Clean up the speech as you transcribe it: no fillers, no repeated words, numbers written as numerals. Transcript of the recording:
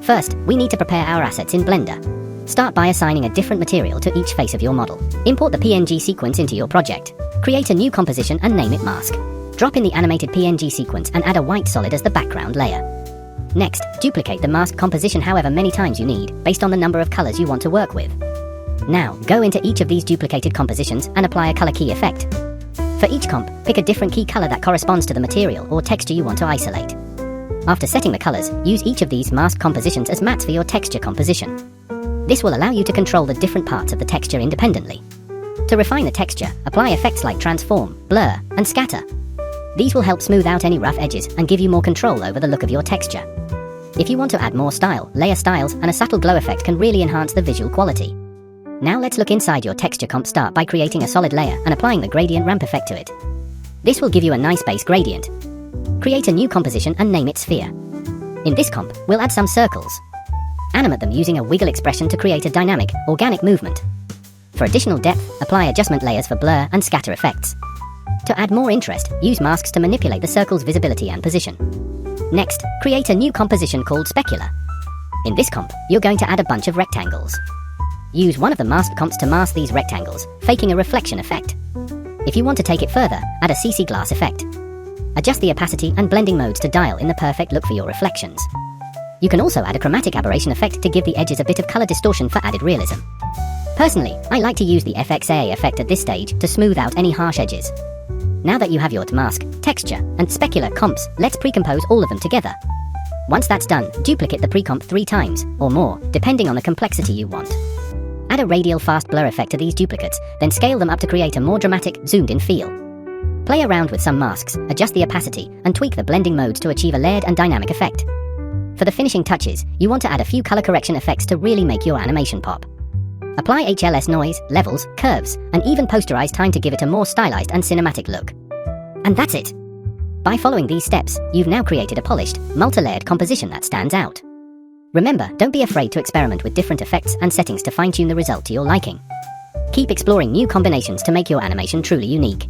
First, we need to prepare our assets in Blender. Start by assigning a different material to each face of your model. Import the PNG sequence into your project. Create a new composition and name it Mask. Drop in the animated PNG sequence and add a white solid as the background layer. Next, duplicate the mask composition however many times you need, based on the number of colors you want to work with. Now, go into each of these duplicated compositions and apply a color key effect. For each comp, pick a different key color that corresponds to the material or texture you want to isolate. After setting the colors, use each of these mask compositions as mats for your texture composition. This will allow you to control the different parts of the texture independently. To refine the texture, apply effects like transform, blur, and scatter. These will help smooth out any rough edges and give you more control over the look of your texture. If you want to add more style, layer styles and a subtle glow effect can really enhance the visual quality. Now let's look inside your texture comp. Start by creating a solid layer and applying the gradient ramp effect to it. This will give you a nice base gradient. Create a new composition and name it Sphere. In this comp, we'll add some circles. Animate them using a wiggle expression to create a dynamic, organic movement. For additional depth, apply adjustment layers for blur and scatter effects. To add more interest, use masks to manipulate the circle's visibility and position. Next, create a new composition called Specular. In this comp, you're going to add a bunch of rectangles. Use one of the masked comps to mask these rectangles, faking a reflection effect. If you want to take it further, add a CC glass effect. Adjust the opacity and blending modes to dial in the perfect look for your reflections. You can also add a chromatic aberration effect to give the edges a bit of color distortion for added realism. Personally, I like to use the FXA effect at this stage to smooth out any harsh edges. Now that you have your mask, texture, and specular comps, let's pre-compose all of them together. Once that's done, duplicate the pre-comp 3 times, or more, depending on the complexity you want. Add a radial fast blur effect to these duplicates, then scale them up to create a more dramatic, zoomed-in feel. Play around with some masks, adjust the opacity, and tweak the blending modes to achieve a layered and dynamic effect. For the finishing touches, you want to add a few color correction effects to really make your animation pop. Apply HLS noise, levels, curves, and even posterize time to give it a more stylized and cinematic look. And that's it! By following these steps, you've now created a polished, multi-layered composition that stands out. Remember, don't be afraid to experiment with different effects and settings to fine-tune the result to your liking. Keep exploring new combinations to make your animation truly unique.